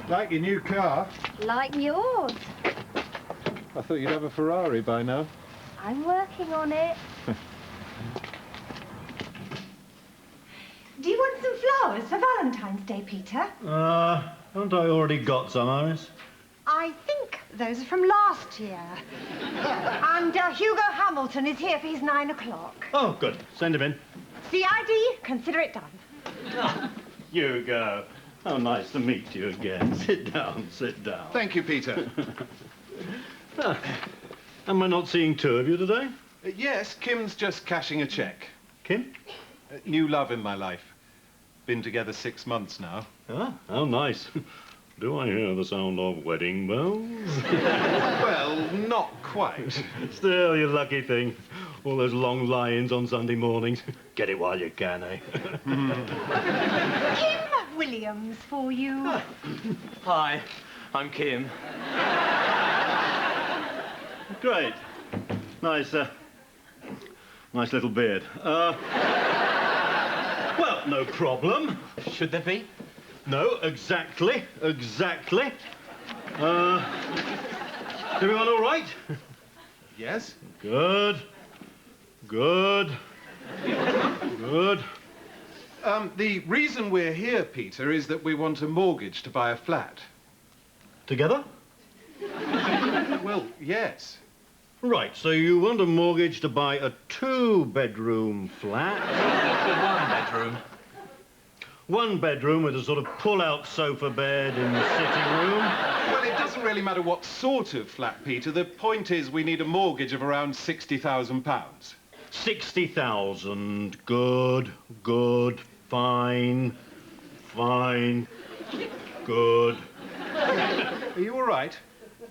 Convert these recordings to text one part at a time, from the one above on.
Like your new car? Like yours. I thought you'd have a Ferrari by now. I'm working on it. Do you want some flowers for Valentine's Day, Peter? Haven't I already got some, Iris? I think those are from last year. And Hugo Hamilton is here for his 9 o'clock. Oh, good. Send him in. CID, consider it done. Hugo, how nice to meet you again. Sit down, sit down. Thank you, Peter. Am I not seeing two of you today? Yes, Kim's just cashing a cheque. Kim? New love in my life. Been together 6 months now. Ah, how nice. Do I hear the sound of wedding bells? Well, not quite. Still, you lucky thing. All those long lie-ins on Sunday mornings. Get it while you can, eh? Kim Williams for you. Hi, I'm Kim. Great. Nice, nice little beard. Well, no problem. Should there be? No, exactly. Exactly. Everyone all right? Yes? Good. Good. Good. The reason we're here, Peter, is that we want a mortgage to buy a flat. Together? Well, yes. Right, so you want a mortgage to buy a 2-bedroom flat? 1 bedroom. 1 bedroom with a sort of pull-out sofa bed in the sitting room? Well, it doesn't really matter what sort of flat, Peter. The point is we need a mortgage of around £60,000. 60,000. Good, good, fine, fine, good. Are you all right?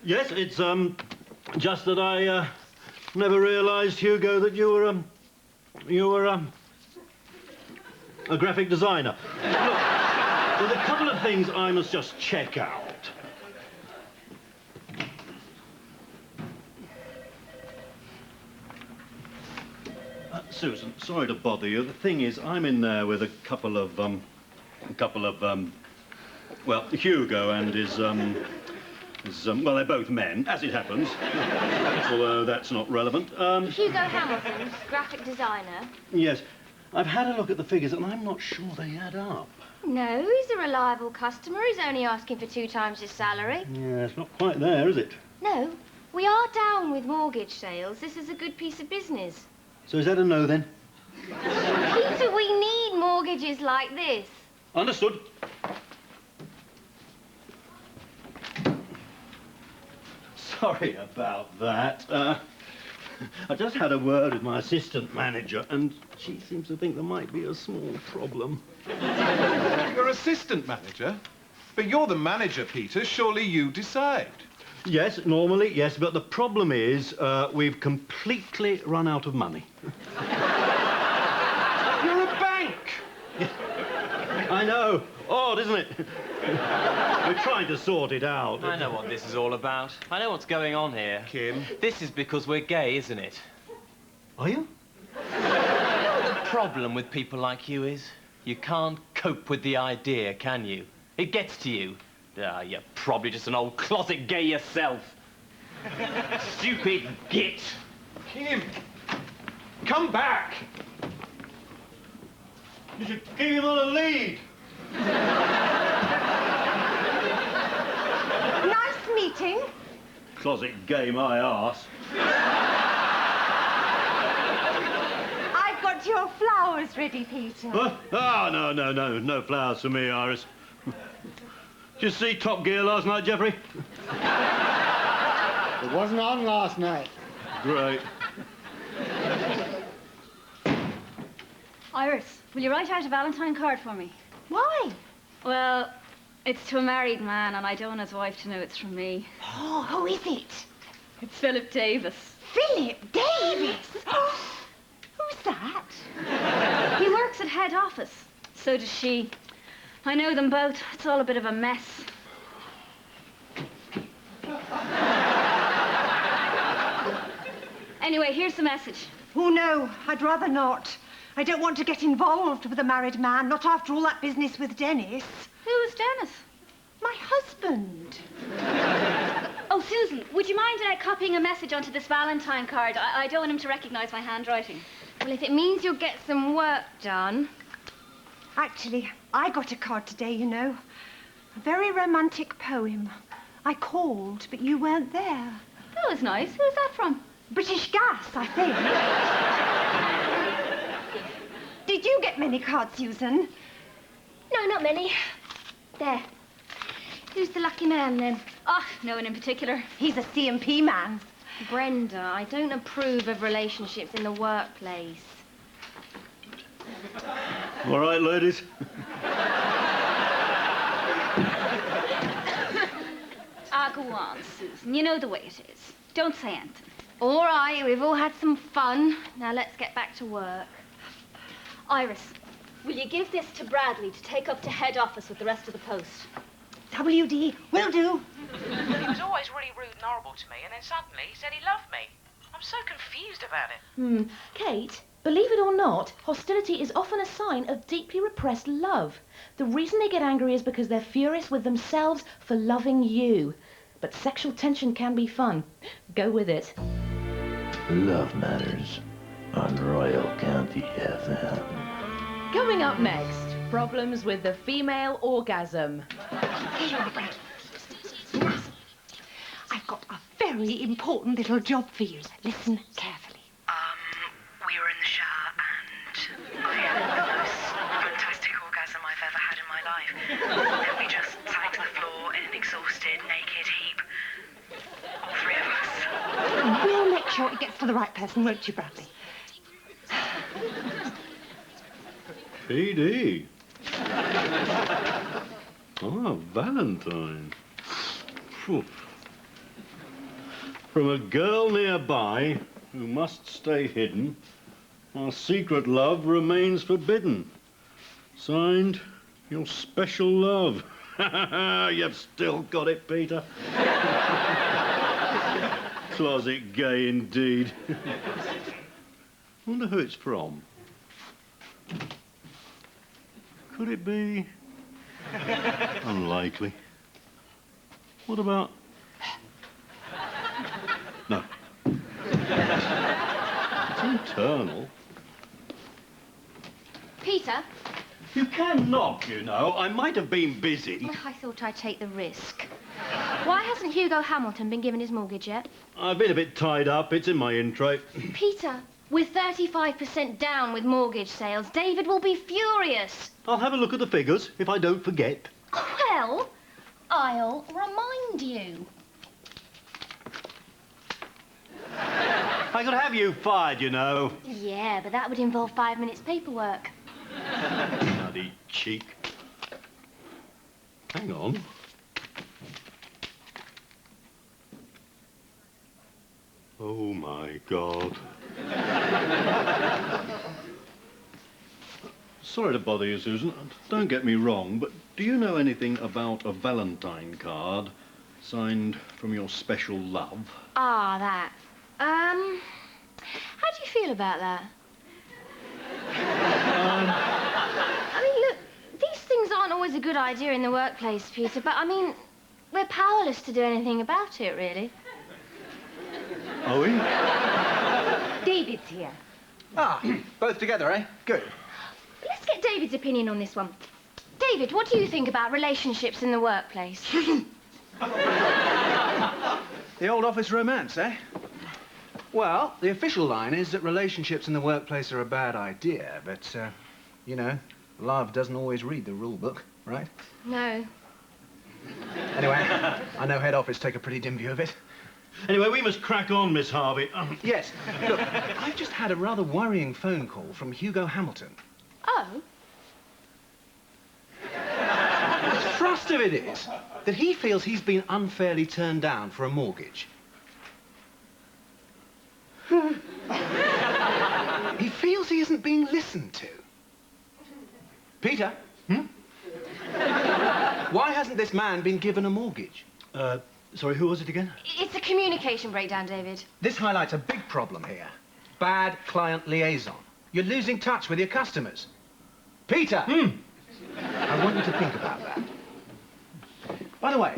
Yes, it's, just that I, never realised, Hugo, that you were a graphic designer. Look, there's a couple of things I must just check out. Susan, sorry to bother you. The thing is, I'm in there with a couple of, well, Hugo and his, well, they're both men, as it happens. Although that's not relevant. Hugo Hamilton, graphic designer. Yes. I've had a look at the figures, and I'm not sure they add up. No, he's a reliable customer. He's only asking for 2 times his salary. Yeah, it's not quite there, is it? No, we are down with mortgage sales. This is a good piece of business. So is that a no, then? Peter, we need mortgages like this. Understood. Sorry about that. I just had a word with my assistant manager, and she seems to think there might be a small problem. Your assistant manager? But you're the manager, Peter. Surely you decide. Yes, normally, yes, but the problem is we've completely run out of money. You're a bank! I know. Odd, isn't it? We're trying to sort it out. I know what this is all about. I know what's going on here. Kim? This is because we're gay, isn't it? Are you? You know what the problem with people like you is? You can't cope with the idea, can you? It gets to you. You're probably just an old closet gay yourself. Stupid git. Kim! Come back! You should keep him on a lead. Nice meeting. Closet gay, my arse. I've got your flowers ready, Peter. Huh? Oh, no flowers for me, Iris. Did you see Top Gear last night, Geoffrey? It wasn't on last night. Great. Iris, will you write out a Valentine card for me? Why? Well, it's to a married man, and I don't want his wife to know it's from me. Oh, who is it? It's Philip Davis. Philip Davis? Who's that? He works at head office. So does she. I know them both. It's all a bit of a mess. Anyway, here's the message. Oh, no, I'd rather not. I don't want to get involved with a married man, not after all that business with Dennis. Who is Dennis? My my husband. Oh, Susan, would you mind copying a message onto this Valentine card? I don't want him to recognise my handwriting. Well, if it means you'll get some work done. Actually, I got a card today, you know. A very romantic poem. I called, but you weren't there. That was nice. Who's that from? British Gas, I think. Did you get many cards, Susan? No, not many. There. Who's the lucky man, then? Oh, no one in particular. He's a C&P man. Brenda, I don't approve of relationships in the workplace. All right, ladies. Go on, Susan. You know the way it is. Don't say anything. All right, we've all had some fun. Now let's get back to work. Iris, will you give this to Bradley to take up to head office with the rest of the post? WD, will do. He was always really rude and horrible to me, and then suddenly he said he loved me. I'm so confused about it. Kate, believe it or not, hostility is often a sign of deeply repressed love. The reason they get angry is because they're furious with themselves for loving you. But sexual tension can be fun. Go with it. Love Matters on Royal County FM. Coming up next, problems with the female orgasm. Here you are, Brad. I've got a very important little job for you. Listen carefully. We were in the shower and I had the most fantastic orgasm I've ever had in my life. Then we just sank to the floor in an exhausted, naked heap. All three of us. We'll make sure it gets to the right person, won't you, Bradley? PD. Ah, Valentine. Phew. From a girl nearby who must stay hidden, our secret love remains forbidden. Signed, your special love. You've still got it, Peter. Closet gay indeed. Wonder who it's from. Could it be? Unlikely. What about... No. It's internal. Peter? You can knock, you know. I might have been busy. I thought I'd take the risk. Why hasn't Hugo Hamilton been given his mortgage yet? I've been a bit tied up. It's in my intro. Peter, with 35% down with mortgage sales, David will be furious. I'll have a look at the figures if I don't forget. Well, I'll remind you. I could have you fired, you know. Yeah, but that would involve 5 minutes paperwork. Bloody cheek. Hang on. Oh, my God. Sorry to bother you, Susan. Don't get me wrong, but do you know anything about a Valentine card signed from your special love? Ah, that. How do you feel about that? I mean, look, these things aren't always a good idea in the workplace, Peter, but I mean, we're powerless to do anything about it, really. Are we? David's here. Ah, both together, eh? Good. Let's get David's opinion on this one. David, what do you think about relationships in the workplace? The old office romance, eh? Well, the official line is that relationships in the workplace are a bad idea, but, you know, love doesn't always read the rule book, right? No. Anyway, I know head office take a pretty dim view of it. Anyway, we must crack on, Miss Harvey. Yes. Look, I've just had a rather worrying phone call from Hugo Hamilton. Oh? The thrust of it is that he feels he's been unfairly turned down for a mortgage. He feels he isn't being listened to. Peter? Why hasn't this man been given a mortgage? Sorry, who was it again? It's a communication breakdown, David. This highlights a big problem here. Bad client liaison. You're losing touch with your customers. Peter! I want you to think about that. By the way,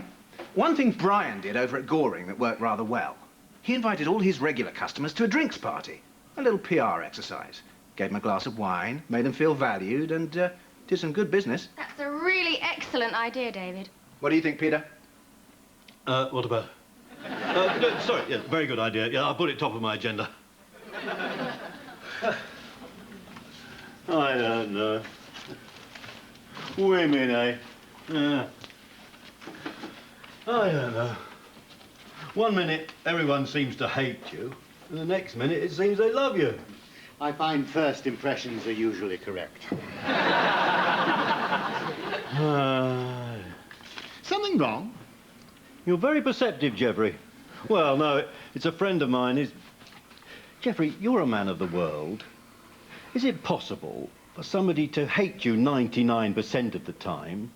one thing Brian did over at Goring that worked rather well. He invited all his regular customers to a drinks party. A little PR exercise. Gave them a glass of wine, made them feel valued, and did some good business. That's a really excellent idea, David. What do you think, Peter? What about? No, sorry, yeah, very good idea. Yeah, I'll put it top of my agenda. I don't know. Women, eh? I don't know. One minute, everyone seems to hate you, and the next minute, it seems they love you. I find first impressions are usually correct. Something wrong? You're very perceptive, Geoffrey. Well, no, it's a friend of mine. Geoffrey, you're a man of the world. Is it possible for somebody to hate you 99% of the time,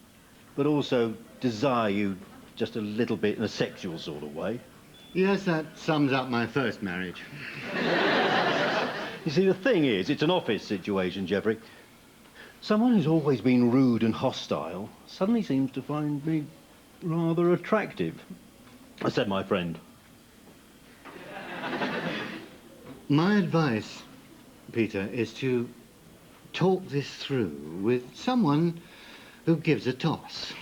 but also desire you just a little bit in a sexual sort of way? Yes, that sums up my first marriage. You see, the thing is, it's an office situation, Geoffrey. Someone who's always been rude and hostile suddenly seems to find me rather attractive. I said my friend. My advice, Peter, is to talk this through with someone who gives a toss.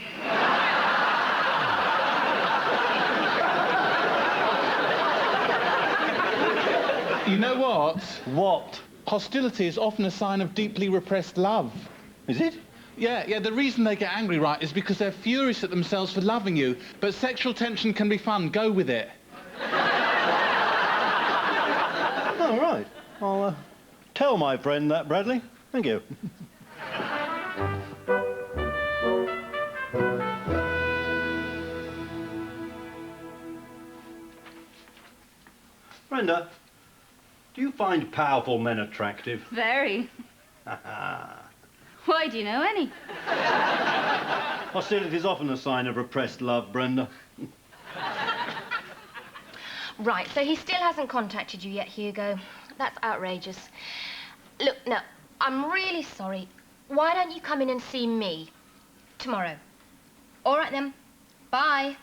You know what? What? Hostility is often a sign of deeply repressed love. Is it? Yeah, the reason they get angry, right, is because they're furious at themselves for loving you, but sexual tension can be fun. Go with it. Oh, right. I'll tell my friend that, Bradley. Thank you. Brenda, do you find powerful men attractive? Very. Why do you know any? Hostility is often a sign of repressed love, Brenda. Right, so he still hasn't contacted you yet, Hugo. That's outrageous. Look, no, I'm really sorry. Why don't you come in and see me tomorrow? All right, then. Bye.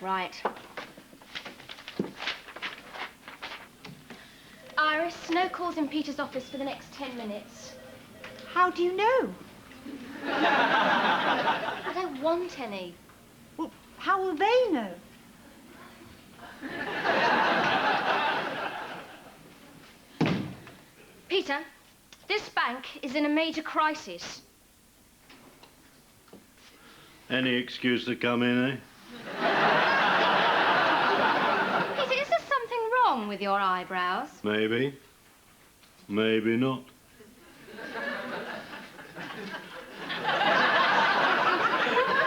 Right. Iris, no calls in Peter's office for the next 10 minutes. How do you know? I don't want any. Well, how will they know? Peter, this bank is in a major crisis. Any excuse to come in, eh? Peter, is there something wrong with your eyebrows? Maybe. Maybe not. Look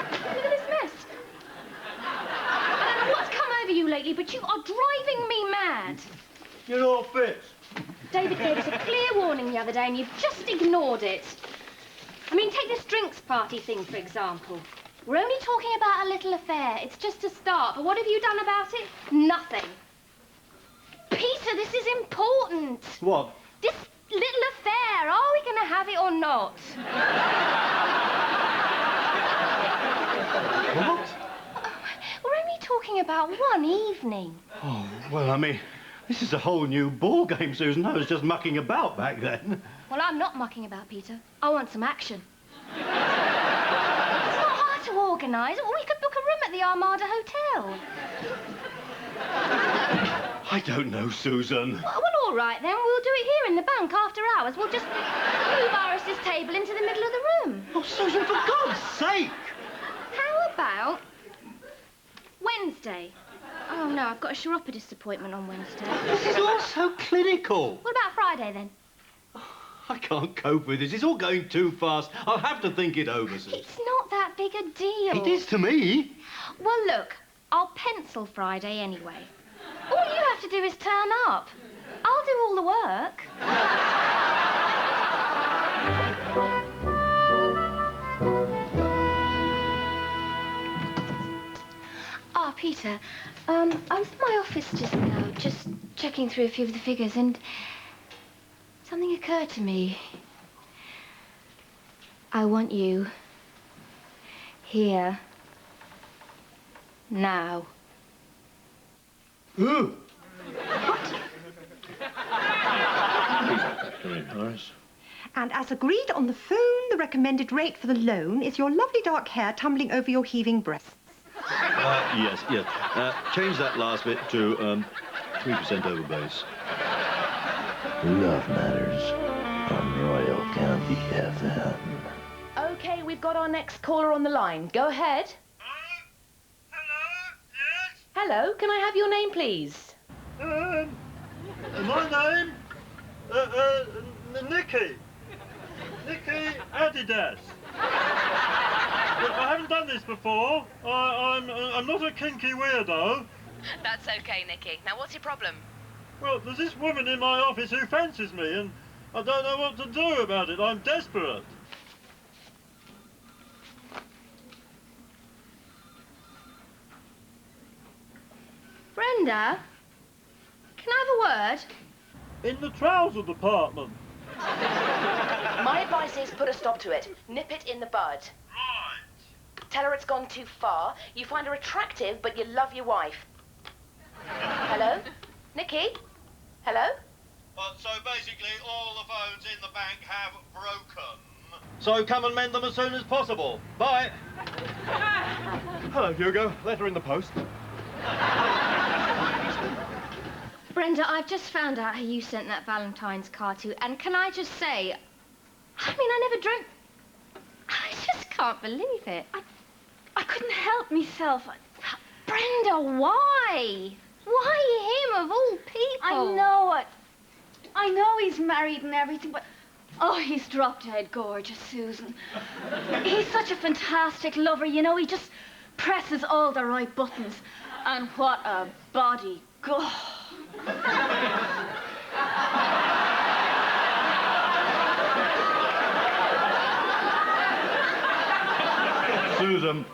at this mess. I don't know what's come over you lately, but you are driving me mad. You're all fits. David gave us a clear warning the other day, and you've just ignored it. I mean, take this drinks party thing, for example. We're only talking about a little affair. It's just a start. But what have you done about it? Nothing. Peter, this is important. What? This little affair. Are we going to have it or not? What? We're only talking about one evening. Oh, well, I mean, this is a whole new ball game, Susan. I was just mucking about back then. Well, I'm not mucking about, Peter. I want some action. It's not hard to organise. We could book a room at the Armada Hotel. I don't know, Susan. Well, all right, then. We'll do it here in the bank after hours. We'll just move Iris's table into the middle of the room. Oh, Susan, for God's sake! How about Wednesday? Oh, no, I've got a chiropodist appointment on Wednesday. This is all so clinical. What about Friday, then? I can't cope with this. It's all going too fast. I'll have to think it over, Susan. It's not that big a deal. It is to me. Well, look, I'll pencil Friday anyway. All you have to do is turn up. I'll do all the work. Peter, I was in my office just now, just checking through a few of the figures, and something occurred to me. I want you here now. Ooh! Come in, Horace. And as agreed on the phone, the recommended rate for the loan is your lovely dark hair tumbling over your heaving breasts. Yes. Change that last bit to 3% over base. Love Matters on Royal County FM. OK, we've got our next caller on the line. Go ahead. Hello? Yes? Hello, can I have your name, please? My name? Nicky. Nicky Adidas. I haven't done this before. I'm not a kinky weirdo. That's okay, Nicky. Now, what's your problem? Well, there's this woman in my office who fancies me, and I don't know what to do about it. I'm desperate. Brenda, can I have a word? In the trouser department. My advice is put a stop to it. Nip it in the bud. Right. Tell her it's gone too far. You find her attractive, but you love your wife. Hello? Nicky? Hello? So basically, all the phones in the bank have broken. So come and mend them as soon as possible. Bye. Hello, Hugo. Letter in the post. Brenda, I've just found out who you sent that Valentine's card to, and can I just say, I never dreamt... I just can't believe it. I couldn't help myself. Brenda, why? Why him of all people? I know he's married and everything, but... Oh, he's drop-dead gorgeous, Susan. He's such a fantastic lover, you know. He just presses all the right buttons. And what a body. God. Susan,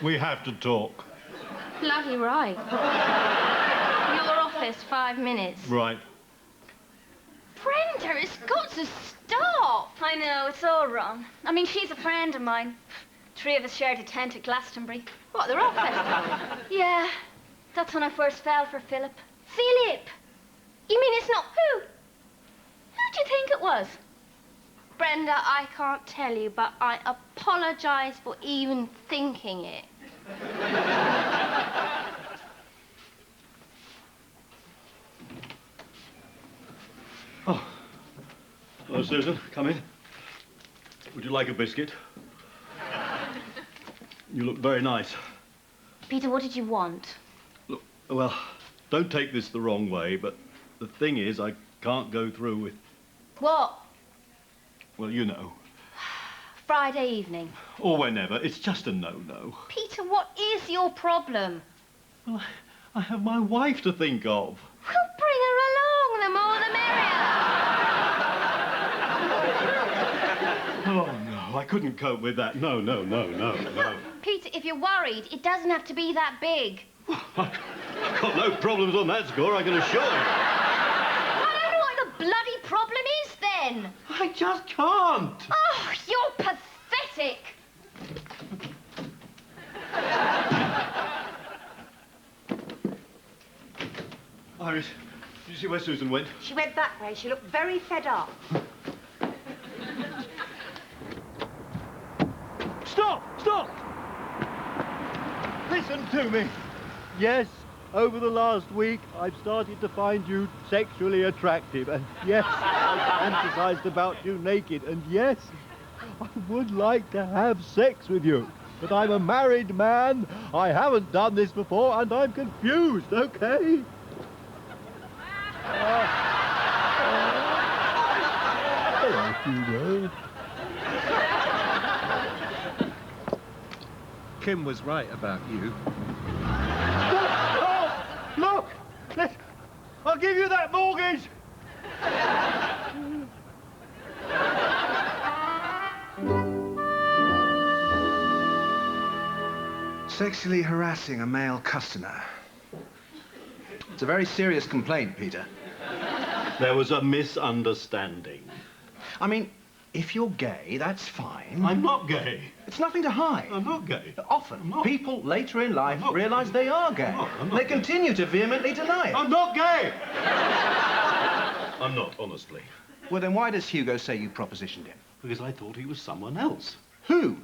we have to talk. Bloody right. Your office, 5 minutes. Right. Brenda, it's got to stop. I know, it's all wrong. I mean, she's a friend of mine. 3 of us shared a tent at Glastonbury. What, the rock festival? Yeah, that's when I first fell for Philip. Philip? You mean it's not who? Who do you think it was? Brenda, I can't tell you, but I apologise for even thinking it. Oh. Hello, Susan. Come in. Would you like a biscuit? You look very nice. Peter, what did you want? Look, well, don't take this the wrong way, but the thing is, I can't go through with... What? Well, you know. Friday evening. Or whenever. It's just a no-no. Peter, what is your problem? Well, I have my wife to think of. Well, bring her along. The more the merrier. Oh, no, I couldn't cope with that. No. Peter, if you're worried, it doesn't have to be that big. I've got no problems on that score, I can assure you. I don't know what the bloody problem is, then. I just can't. Oh, you're pathetic. Iris, did you see where Susan went? She went that way. She looked very fed up. Stop! Listen to me. Yes, over the last week, I've started to find you sexually attractive. And yes, I've fantasized about you naked. And yes, I would like to have sex with you. But I'm a married man. I haven't done this before, and I'm confused, okay? Hello, Hugo. Kim was right about you. Oh, look! I'll give you that mortgage! Sexually harassing a male customer. It's a very serious complaint, Peter. There was a misunderstanding. I mean, if you're gay, that's fine. I'm not gay. It's nothing to hide. I'm not gay. Often, people later in life realise they are gay. I'm not They gay. continue to vehemently deny it. I'm not gay! I'm not, honestly. Well, then why does Hugo say you propositioned him? Because I thought he was someone else. Who?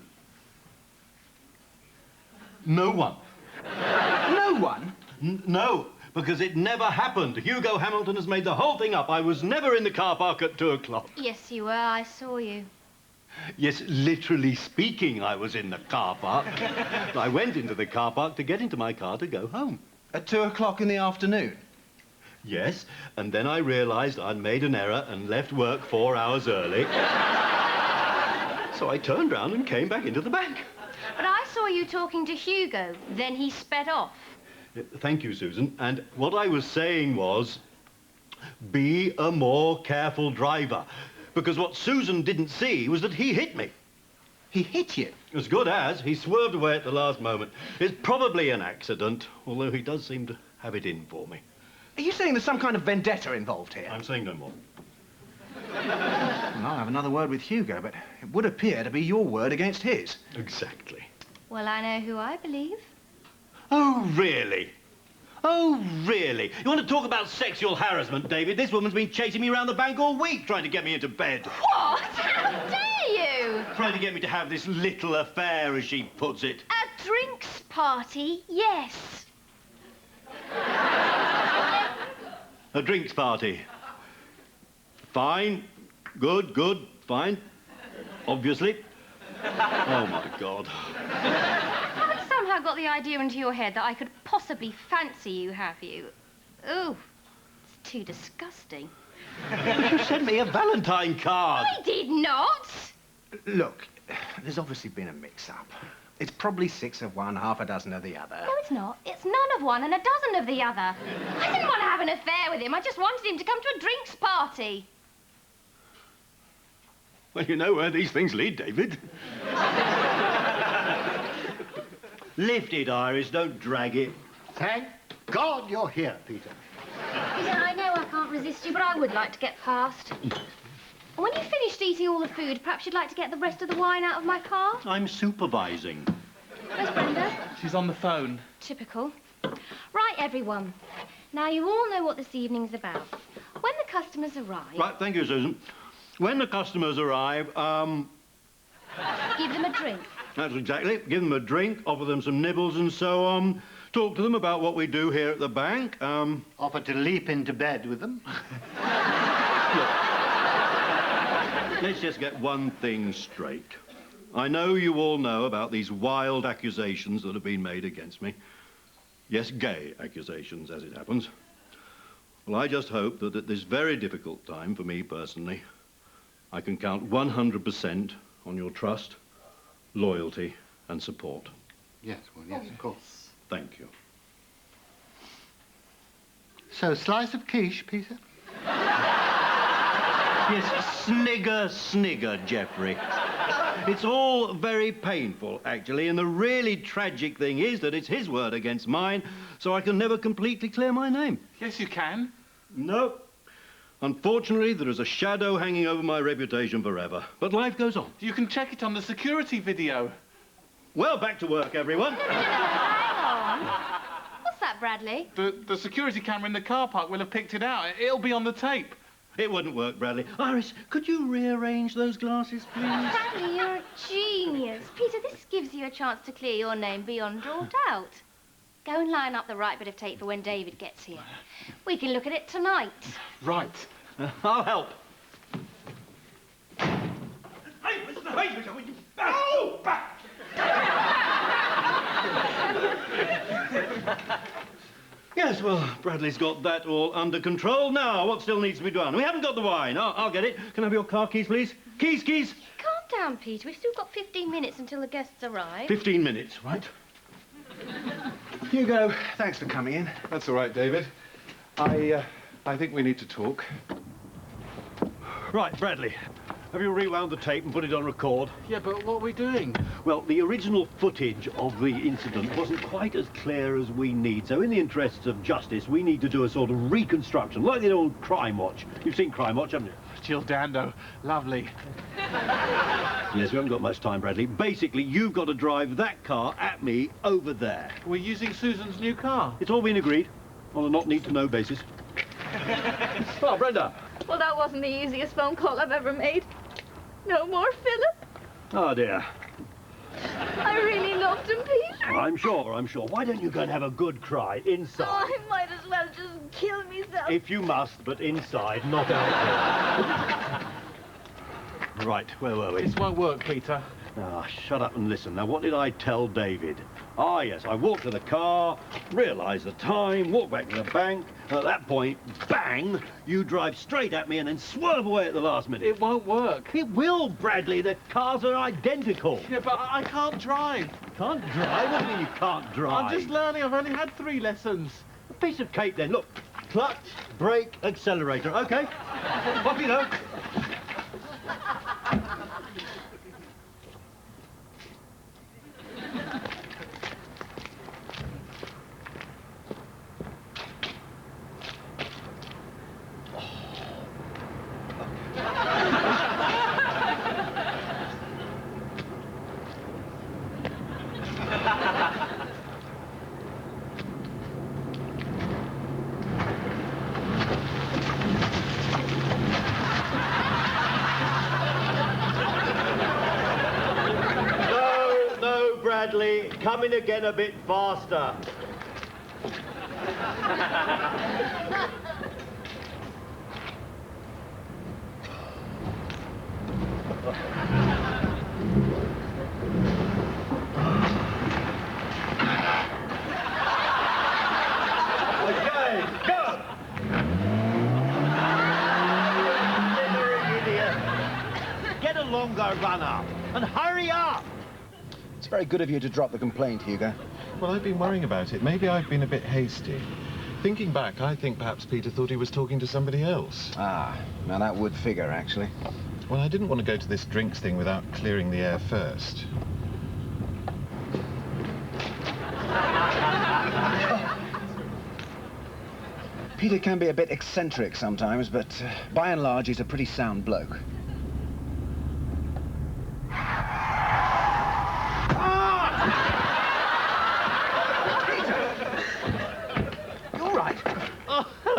No one. No one? No, because it never happened. Hugo Hamilton has made the whole thing up. I was never in the car park at 2 o'clock. Yes, you were. I saw you. Yes, literally speaking, I was in the car park. I went into the car park to get into my car to go home. At 2 o'clock in the afternoon? Yes, and then I realised I'd made an error and left work 4 hours early. So I turned round and came back into the bank. But I saw you talking to Hugo. Then he sped off. Thank you, Susan. And what I was saying was, be a more careful driver. Because what Susan didn't see was that he hit me. He hit you? As good as. He swerved away at the last moment. It's probably an accident, although he does seem to have it in for me. Are you saying there's some kind of vendetta involved here? I'm saying no more. Well, I'll have another word with Hugo, but it would appear to be your word against his. Exactly. Well, I know who I believe. Oh, really? Oh, really? You want to talk about sexual harassment, David? This woman's been chasing me around the bank all week trying to get me into bed. What? How dare you? Trying to get me to have this little affair, as she puts it. A drinks party, yes. A drinks party. Fine. Good, good, fine. Obviously. Oh, my God. Haven't somehow got the idea into your head that I could possibly fancy you, have you? Ooh, it's too disgusting. You sent me a Valentine card. I did not. Look, there's obviously been a mix-up. It's probably 6 of one, half a dozen of the other. No, it's not. It's none of one and a dozen of the other. I didn't want to have an affair with him. I just wanted him to come to a drinks party. Well, you know where these things lead, David. Lift it, Iris. Don't drag it. Thank God you're here, Peter. Peter, I know I can't resist you, but I would like to get past. And when you've finished eating all the food, perhaps you'd like to get the rest of the wine out of my car? I'm supervising. Where's Brenda? She's on the phone. Typical. Right, everyone. Now, you all know what this evening's about. When the customers arrive... Right, thank you, Susan. When the customers arrive, Give them a drink. That's exactly. Give them a drink, offer them some nibbles and so on. Talk to them about what we do here at the bank. Offer to leap into bed with them. Look, let's just get one thing straight. I know you all know about these wild accusations that have been made against me. Yes, gay accusations, as it happens. Well, I just hope that at this very difficult time for me personally, I can count 100% on your trust, loyalty, and support. Yes, well, yes, of course. Thank you. So, slice of quiche, Peter? Yes, snigger, snigger, Geoffrey. It's all very painful, actually, and the really tragic thing is that it's his word against mine, so I can never completely clear my name. Yes, you can. No. Unfortunately, there is a shadow hanging over my reputation forever. But life goes on. You can check it on the security video. Well, back to work, everyone. Hang on. What's that, Bradley? The security camera in the car park will have picked it out. It'll be on the tape. It wouldn't work, Bradley. Iris, could you rearrange those glasses, please? Bradley, you're a genius. Peter, this gives you a chance to clear your name beyond all doubt. Go and line up the right bit of tape for when David gets here. We can look at it tonight. Right. I'll help. Oh, back! Yes, well, Bradley's got that all under control. Now, what still needs to be done? We haven't got the wine. I'll get it. Can I have your car keys, please? Keys, keys. Calm down, Peter. We've still got 15 minutes until the guests arrive. 15 minutes, right? Hugo, thanks for coming in. That's all right, David. I think we need to talk. Right, Bradley. Have you rewound the tape and put it on record? Yeah, but what are we doing? Well, the original footage of the incident wasn't quite as clear as we need, so in the interests of justice, we need to do a sort of reconstruction, like the old Crime Watch. You've seen Crime Watch, haven't you? Jill Dando, lovely. Yes, we haven't got much time, Bradley. Basically, you've got to drive that car at me over there. We're using Susan's new car. It's all been agreed, on a not-need-to-know basis. Oh, Brenda. Well, that wasn't the easiest phone call I've ever made. No more, Philip. Oh, dear. I really loved him, Pete. I'm sure. Why don't you go and have a good cry inside? Oh, I might as well just kill myself. If you must, but inside, not out there. Right, where were we? This won't work, Peter. Ah, shut up and listen. Now, what did I tell David? Ah, yes, I walked to the car, realised the time, walked back to the bank. At that point, bang, you drive straight at me and then swerve away at the last minute. It won't work. It will, Bradley. The cars are identical. Yeah, but I can't drive. Can't drive? What do you mean you can't drive? I'm just learning. I've only had 3 lessons. A piece of cake, then. Look, clutch, brake, accelerator. OK, off you go. Bradley, come in again a bit faster. Okay, go! Idiot. Get a longer run up and hurry up! It's very good of you to drop the complaint, Hugo. Well, I've been worrying about it. Maybe I've been a bit hasty. Thinking back, I think perhaps Peter thought he was talking to somebody else. Ah, now that would figure, actually. Well, I didn't want to go to this drinks thing without clearing the air first. Peter can be a bit eccentric sometimes, but by and large, he's a pretty sound bloke.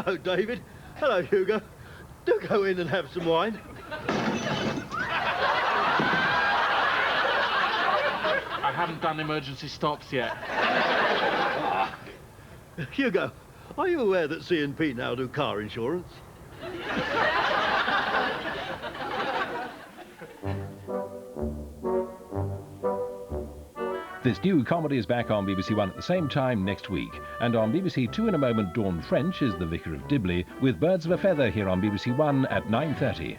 Hello, David. Hello, Hugo. Do go in and have some wine. I haven't done emergency stops yet. Hugo, are you aware that C&P now do car insurance? This new comedy is back on BBC One at the same time next week. And on BBC Two in a moment, Dawn French is the Vicar of Dibley, with Birds of a Feather here on BBC One at 9:30.